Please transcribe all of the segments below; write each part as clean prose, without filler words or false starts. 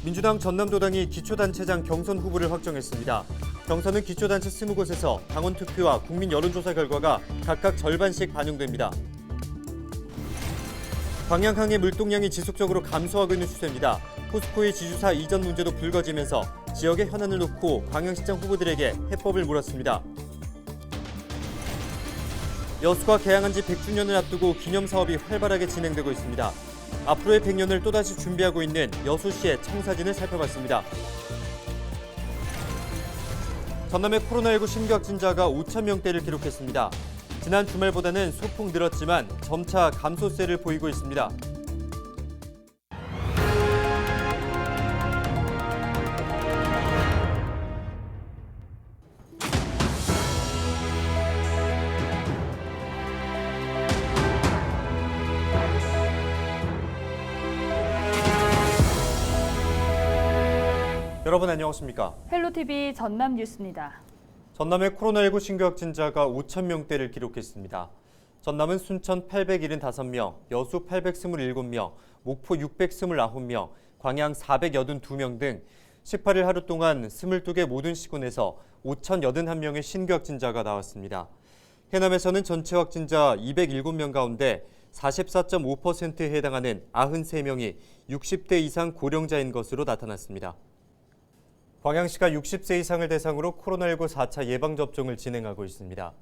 민주당 전남도당이 기초단체장 경선 후보를 확정했습니다. 경선은 기초단체 20곳에서 당원 투표와 국민 여론조사 결과가 각각 절반씩 반영됩니다. 광양항의 물동량이 지속적으로 감소하고 있는 추세입니다. 포스코의 지주사 이전 문제도 불거지면서 지역의 현안을 놓고 광양시장 후보들에게 해법을 물었습니다. 여수가 개항한 지 100주년을 앞두고 기념사업이 활발하게 진행되고 있습니다. 앞으로의 100년을 또다시 준비하고 있는 여수시의 청사진을 살펴봤습니다. 전남의 코로나19 신규 확진자가 5,000명대를 기록했습니다. 지난 주말보다는 소폭 늘었지만 점차 감소세를 보이고 있습니다. 여러분 안녕하십니까? 헬로티비 전남 뉴스입니다. 전남의 코로나19 신규 확진자가 5,000명대를 기록했습니다. 전남은 순천 875명, 여수 827명, 목포 629명, 광양 482명 등 18일 하루 동안 22개 모든 시군에서 5,081명의 신규 확진자가 나왔습니다. 해남에서는 전체 확진자 207명 가운데 44.5%에 해당하는 93명이 60대 이상 고령자인 것으로 나타났습니다. 광양시가 60세 이상을 대상으로 코로나19 4차 예방접종을 진행하고 있습니다.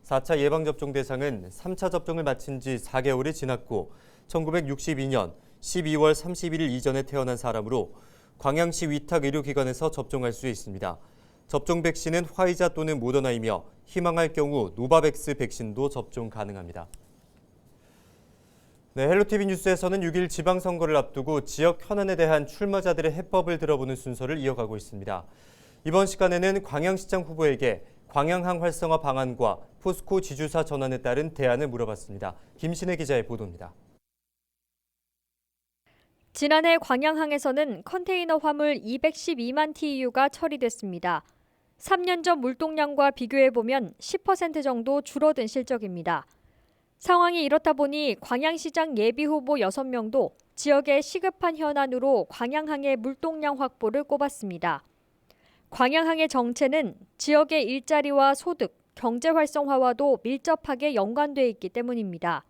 4차 예방접종 대상은 3차 접종을 마친 지 4개월이 지났고 1962년 12월 31일 이전에 태어난 사람으로 광양시 위탁 의료기관에서 접종할 수 있습니다. 접종 백신은 화이자 또는 모더나이며 희망할 경우 노바백스 백신도 접종 가능합니다. 네, 헬로티비 뉴스에서는 6일 지방선거를 앞두고 지역 현안에 대한 출마자들의 해법을 들어보는 순서를 이어가고 있습니다. 이번 시간에는 광양시장 후보에게 광양항 활성화 방안과 포스코 지주사 전환에 따른 대안을 물어봤습니다. 김신혜 기자의 보도입니다. 지난해 광양항에서는 컨테이너 화물 212만 TEU가 처리됐습니다. 3년 전 물동량과 비교해보면 10% 정도 줄어든 실적입니다. 상황이 이렇다 보니 광양시장 예비후보 6명도 지역의 시급한 현안으로 광양항의 물동량 확보를 꼽았습니다. 광양항의 정체는 지역의 일자리와 소득, 경제 활성화와도 밀접하게 연관돼 있기 때문입니다.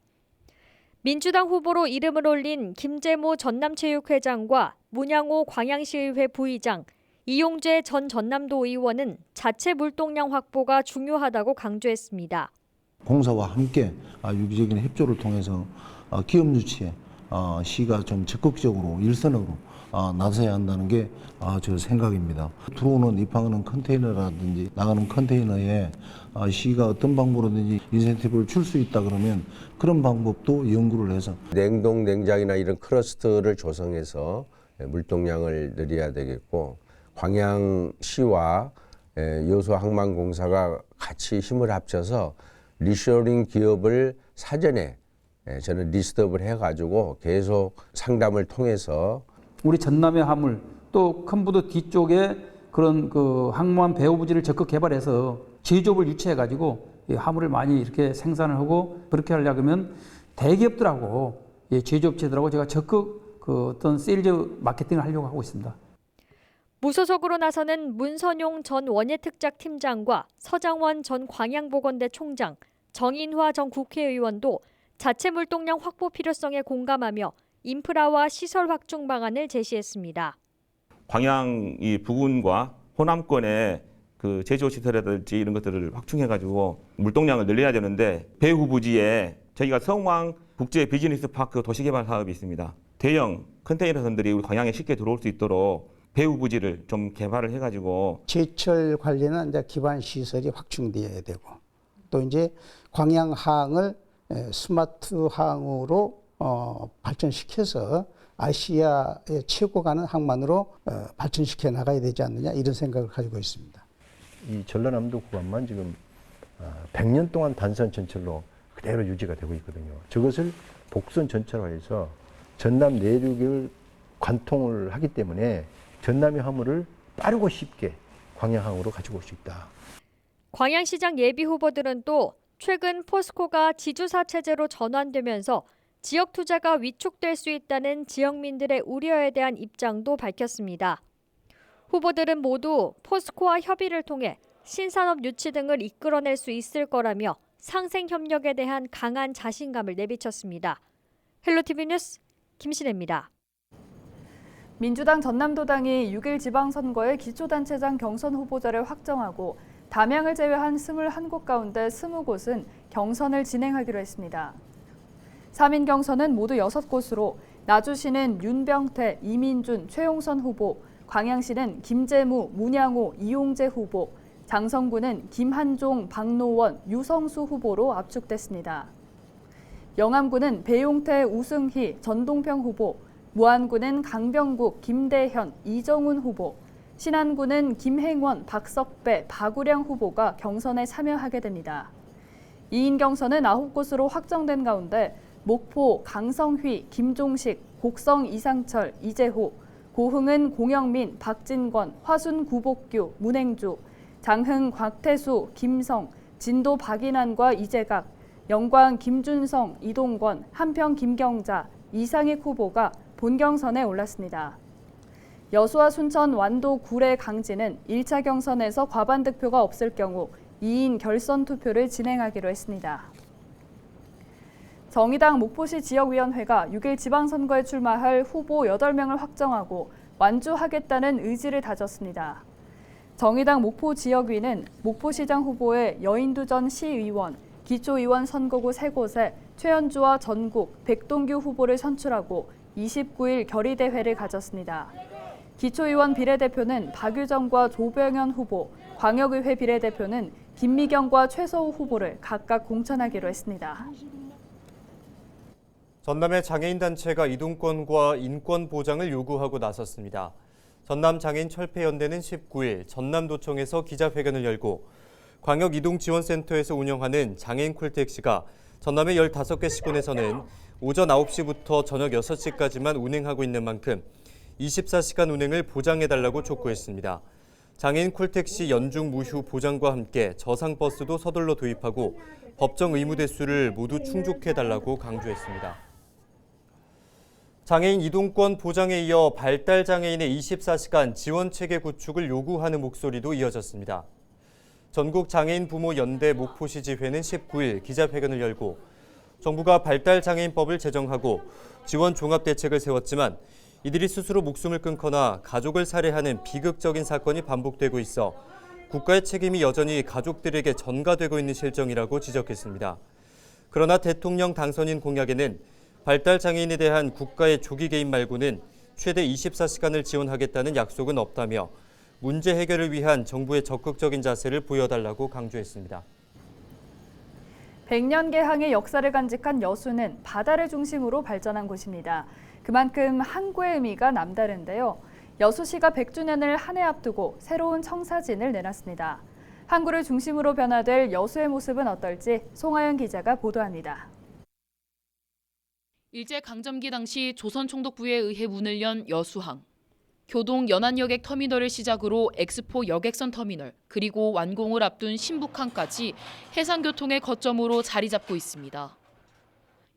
민주당 후보로 이름을 올린 김재모 전남체육회장과 문양호 광양시의회 부의장, 이용재 전 전남도 의원은 자체 물동량 확보가 중요하다고 강조했습니다. 공사와 함께 유기적인 협조를 통해서 기업 유치에 시가 좀 적극적으로 일선으로 나서야 한다는 게 저 생각입니다. 들어오는 입항하는 컨테이너라든지 나가는 컨테이너에 시가 어떤 방법으로든지 인센티브를 줄 수 있다 그러면 그런 방법도 연구를 해서 냉동 냉장이나 이런 클러스터를 조성해서 물동량을 늘려야 되겠고 광양시와 여수항만공사가 같이 힘을 합쳐서 리쇼링 기업을 사전에 저는 리스트업을 해가지고 계속 상담을 통해서 우리 전남의 화물 또 컴부도 뒤쪽에 그런 그 항만 배후 부지를 적극 개발해서 제조업을 유치해가지고 화물을 많이 이렇게 생산을 하고 그렇게 하려면 대기업들하고 제조업체들하고 제가 적극 그 어떤 세일즈 마케팅을 하려고 하고 있습니다. 무소속으로 나서는 문선용 전 원예특작 팀장과 서장원 전 광양보건대 총장, 정인화 전 국회의원도 자체 물동량 확보 필요성에 공감하며 인프라와 시설 확충 방안을 제시했습니다. 광양 이 부근과 호남권의 그 제조 시설이라든지 이런 것들을 확충해가지고 물동량을 늘려야 되는데 배후 부지에 저희가 성황 국제 비즈니스 파크 도시개발 사업이 있습니다. 대형 컨테이너선들이 우리 광양에 쉽게 들어올 수 있도록 배후 부지를 좀 개발을 해가지고 제철 관련한 이제 기반 시설이 확충되어야 되고 또 이제 광양항을 스마트 항으로 발전시켜서 아시아의 최고 가는 항만으로 발전시켜 나가야 되지 않느냐 이런 생각을 가지고 있습니다. 이 전라남도 구간만 지금 100년 동안 단선 전철로 그대로 유지가 되고 있거든요. 저것을 복선 전철화해서 전남 내륙을 관통을 하기 때문에 전남의 화물을 빠르고 쉽게 광양항으로 가지고 올 수 있다. 광양시장 예비 후보들은 또 최근 포스코가 지주사 체제로 전환되면서 지역 투자가 위축될 수 있다는 지역민들의 우려에 대한 입장도 밝혔습니다. 후보들은 모두 포스코와 협의를 통해 신산업 유치 등을 이끌어낼 수 있을 거라며 상생 협력에 대한 강한 자신감을 내비쳤습니다. 헬로티비 뉴스 김신혜입니다. 민주당 전남도당이 6일 지방선거의 기초단체장 경선 후보자를 확정하고 담양을 제외한 21곳 가운데 20곳은 경선을 진행하기로 했습니다. 3인 경선은 모두 6곳으로 나주시는 윤병태, 이민준, 최용선 후보, 광양시는 김재무, 문양호, 이용재 후보, 장성구는 김한종, 박노원, 유성수 후보로 압축됐습니다. 영암구는 배용태, 우승희, 전동평 후보, 무안구는 강병국, 김대현, 이정훈 후보, 신안구는 김행원, 박석배, 박우량 후보가 경선에 참여하게 됩니다. 2인 경선은 9곳으로 확정된 가운데 목포, 강성휘, 김종식, 곡성 이상철, 이재호, 고흥은 공영민, 박진권, 화순 구복규, 문행주, 장흥 곽태수, 김성, 진도 박인환과 이재각, 영광 김준성, 이동권, 한평 김경자, 이상익 후보가 본경선에 올랐습니다. 여수와 순천, 완도, 구례, 강진은 1차 경선에서 과반 득표가 없을 경우 2인 결선 투표를 진행하기로 했습니다. 정의당 목포시 지역위원회가 6일 지방선거에 출마할 후보 8명을 확정하고 완주하겠다는 의지를 다졌습니다. 정의당 목포 지역위는 목포시장 후보의 여인두 전 시의원, 기초의원 선거구 3곳에 최현주와 전국, 백동규 후보를 선출하고 29일 결의대회를 가졌습니다. 기초의원 비례대표는 박유정과 조병현 후보, 광역의회 비례대표는 김미경과 최서우 후보를 각각 공천하기로 했습니다. 전남의 장애인단체가 이동권과 인권 보장을 요구하고 나섰습니다. 전남장애인철폐연대는 19일 전남도청에서 기자회견을 열고 광역이동지원센터에서 운영하는 장애인 콜택시가 전남의 15개 시군에서는 오전 9시부터 저녁 6시까지만 운행하고 있는 만큼 24시간 운행을 보장해달라고 촉구했습니다. 장애인 콜택시 연중 무휴 보장과 함께 저상버스도 서둘러 도입하고 법정 의무 대수를 모두 충족해달라고 강조했습니다. 장애인 이동권 보장에 이어 발달장애인의 24시간 지원체계 구축을 요구하는 목소리도 이어졌습니다. 전국장애인 부모 연대 목포시 지회는 19일 기자회견을 열고 정부가 발달장애인법을 제정하고 지원 종합대책을 세웠지만 이들이 스스로 목숨을 끊거나 가족을 살해하는 비극적인 사건이 반복되고 있어 국가의 책임이 여전히 가족들에게 전가되고 있는 실정이라고 지적했습니다. 그러나 대통령 당선인 공약에는 발달장애인에 대한 국가의 조기 개입 말고는 최대 24시간을 지원하겠다는 약속은 없다며 문제 해결을 위한 정부의 적극적인 자세를 보여달라고 강조했습니다. 100년 개항의 역사를 간직한 여수는 바다를 중심으로 발전한 곳입니다. 그만큼 항구의 의미가 남다른데요. 여수시가 100주년을 한 해 앞두고 새로운 청사진을 내놨습니다. 항구를 중심으로 변화될 여수의 모습은 어떨지 송하연 기자가 보도합니다. 일제강점기 당시 조선총독부에 의해 문을 연 여수항. 교동 연안여객 터미널을 시작으로 엑스포 여객선 터미널, 그리고 완공을 앞둔 신북항까지 해상교통의 거점으로 자리 잡고 있습니다.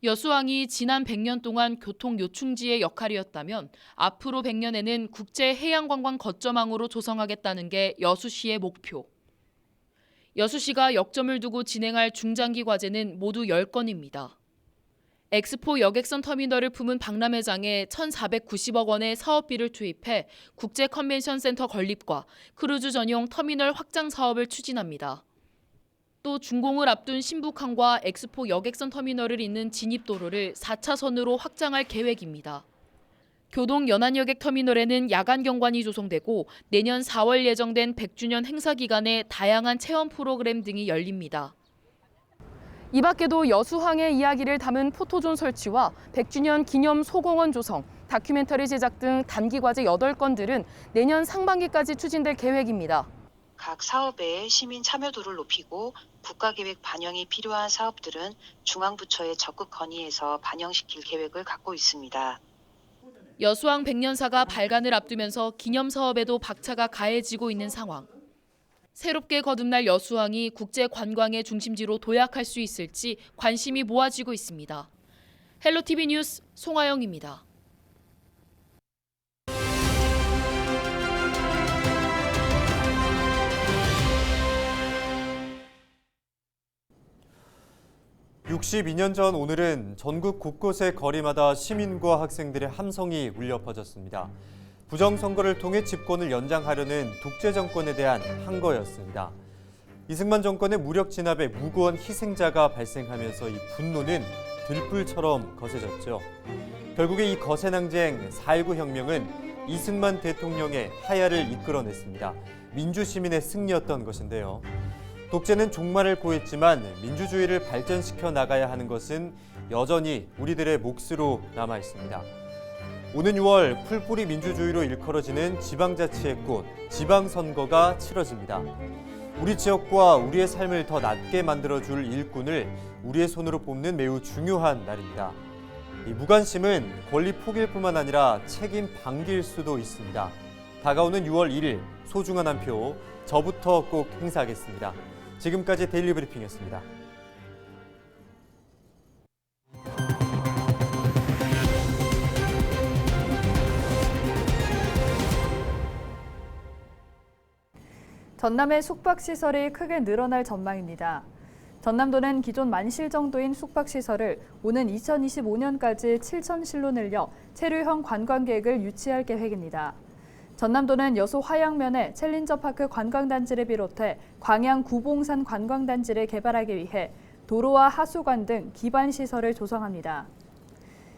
여수항이 지난 100년 동안 교통 요충지의 역할이었다면 앞으로 100년에는 국제 해양관광 거점항으로 조성하겠다는 게 여수시의 목표. 여수시가 역점을 두고 진행할 중장기 과제는 모두 10건입니다. 엑스포 여객선 터미널을 품은 박람회장에 1,490억 원의 사업비를 투입해 국제 컨벤션 센터 건립과 크루즈 전용 터미널 확장 사업을 추진합니다. 또 준공을 앞둔 신북항과 엑스포 여객선 터미널을 잇는 진입도로를 4차선으로 확장할 계획입니다. 교동 연안여객 터미널에는 야간 경관이 조성되고 내년 4월 예정된 100주년 행사 기간에 다양한 체험 프로그램 등이 열립니다. 이 밖에도 여수항의 이야기를 담은 포토존 설치와 100주년 기념 소공원 조성, 다큐멘터리 제작 등 단기 과제 8건들은 내년 상반기까지 추진될 계획입니다. 각 사업의 시민 참여도를 높이고 국가계획 반영이 필요한 사업들은 중앙부처에 적극 건의해서 반영시킬 계획을 갖고 있습니다. 여수항 100년사가 발간을 앞두면서 기념 사업에도 박차가 가해지고 있는 상황. 새롭게 거듭날 여수항이 국제 관광의 중심지로 도약할 수 있을지 관심이 모아지고 있습니다. 헬로티비 뉴스 송하영입니다. (62년) 전 오늘은 전국 곳곳의 거리마다 시민과 학생들의 함성이 울려 퍼졌습니다. 부정선거를 통해 집권을 연장하려는 독재 정권에 대한 항거였습니다. 이승만 정권의 무력 진압에 무고한 희생자가 발생하면서 이 분노는 들불처럼 거세졌죠. 결국에 이 거센 항쟁 4.19 혁명은 이승만 대통령의 하야를 이끌어냈습니다. 민주시민의 승리였던 것인데요. 독재는 종말을 고했지만 민주주의를 발전시켜 나가야 하는 것은 여전히 우리들의 몫으로 남아 있습니다. 오는 6월 풀뿌리 민주주의로 일컬어지는 지방자치의 꽃, 지방선거가 치러집니다. 우리 지역과 우리의 삶을 더 낫게 만들어줄 일꾼을 우리의 손으로 뽑는 매우 중요한 날입니다. 이 무관심은 권리 포기일 뿐만 아니라 책임 방기일 수도 있습니다. 다가오는 6월 1일 소중한 한 표, 저부터 꼭 행사하겠습니다. 지금까지 데일리 브리핑이었습니다. 전남의 숙박시설이 크게 늘어날 전망입니다. 전남도는 기존 만실 정도인 숙박시설을 오는 2025년까지 7,000실로 늘려 체류형 관광객을 유치할 계획입니다. 전남도는 여수 화양면에 챌린저파크 관광단지를 비롯해 광양 구봉산 관광단지를 개발하기 위해 도로와 하수관 등 기반시설을 조성합니다.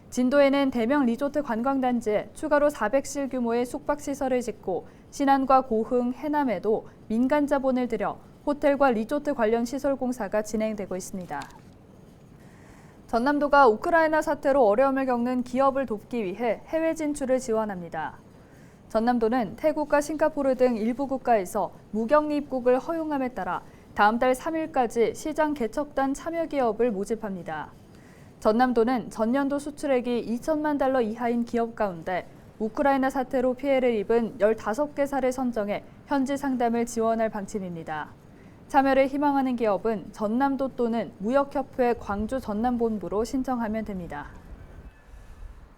진도에는 대명 리조트 관광단지에 추가로 400실 규모의 숙박시설을 짓고 신안과 고흥, 해남에도 민간 자본을 들여 호텔과 리조트 관련 시설 공사가 진행되고 있습니다. 전남도가 우크라이나 사태로 어려움을 겪는 기업을 돕기 위해 해외 진출을 지원합니다. 전남도는 태국과 싱가포르 등 일부 국가에서 무격리 입국을 허용함에 따라 다음 달 3일까지 시장 개척단 참여 기업을 모집합니다. 전남도는 전년도 수출액이 2천만 달러 이하인 기업 가운데 우크라이나 사태로 피해를 입은 15개사를 선정해 현지 상담을 지원할 방침입니다. 참여를 희망하는 기업은 전남도 또는 무역협회 광주 전남본부로 신청하면 됩니다.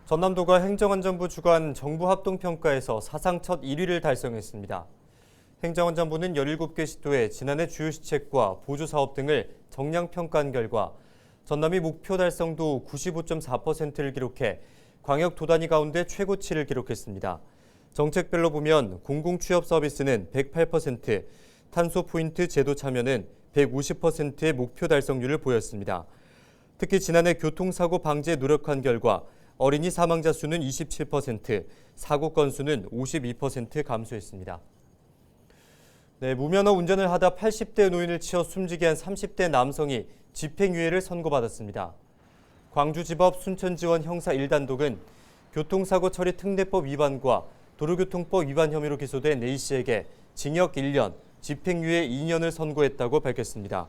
전남도가 행정안전부 주관 정부합동평가에서 사상 첫 1위를 달성했습니다. 행정안전부는 17개 시도에 지난해 주요 시책과 보조사업 등을 정량평가한 결과 전남이 목표 달성도 95.4%를 기록해 광역도 단위 가운데 최고치를 기록했습니다. 정책별로 보면 공공취업 서비스는 108%, 탄소포인트 제도 참여는 150%의 목표 달성률을 보였습니다. 특히 지난해 교통사고 방지에 노력한 결과 어린이 사망자 수는 27%, 사고 건수는 52% 감소했습니다. 네, 무면허 운전을 하다 80대 노인을 치어 숨지게 한 30대 남성이 집행유예를 선고받았습니다. 광주지법 순천지원 형사 1단독은 교통사고 처리 특례법 위반과 도로교통법 위반 혐의로 기소된 A씨에게 징역 1년, 집행유예 2년을 선고했다고 밝혔습니다.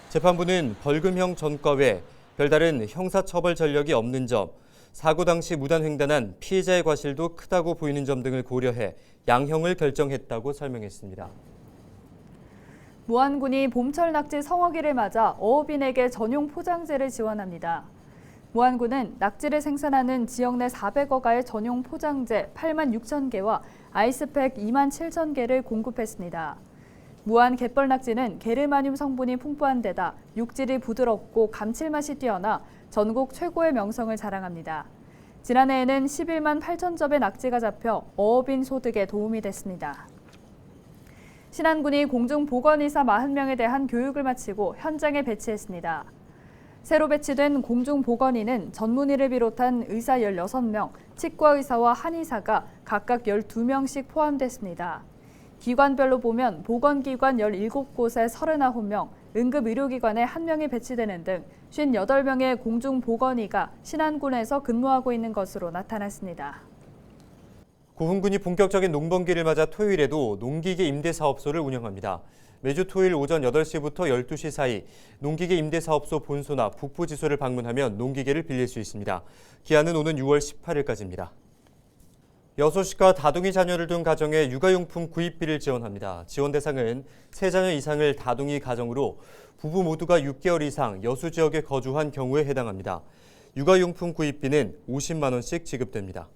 재판부는 벌금형 전과 외 별다른 형사처벌 전력이 없는 점, 사고 당시 무단 횡단한 피해자의 과실도 크다고 보이는 점 등을 고려해 양형을 결정했다고 설명했습니다. 무안군이 봄철 낙지 성어기를 맞아 어업인에게 전용 포장재를 지원합니다. 무안군은 낙지를 생산하는 지역 내 400여가의 전용 포장재 8만 6천 개와 아이스팩 2만 7천 개를 공급했습니다. 무안 갯벌 낙지는 게르마늄 성분이 풍부한 데다 육질이 부드럽고 감칠맛이 뛰어나 전국 최고의 명성을 자랑합니다. 지난해에는 11만 8천 접의 낙지가 잡혀 어업인 소득에 도움이 됐습니다. 신안군이 공중보건의사 40명에 대한 교육을 마치고 현장에 배치했습니다. 새로 배치된 공중보건의는 전문의를 비롯한 의사 16명, 치과의사와 한의사가 각각 12명씩 포함됐습니다. 기관별로 보면 보건기관 17곳에 39명, 응급의료기관에 1명이 배치되는 등 58명의 공중보건의가 신안군에서 근무하고 있는 것으로 나타났습니다. 고흥군이 본격적인 농번기를 맞아 토요일에도 농기계 임대사업소를 운영합니다. 매주 토요일 오전 8시부터 12시 사이 농기계 임대사업소 본소나 북부지소를 방문하면 농기계를 빌릴 수 있습니다. 기한은 오는 6월 18일까지입니다. 여소시가 다둥이 자녀를 둔 가정에 육아용품 구입비를 지원합니다. 지원 대상은 3자녀 이상을 다둥이 가정으로 부부 모두가 6개월 이상 여수 지역에 거주한 경우에 해당합니다. 육아용품 구입비는 50만 원씩 지급됩니다.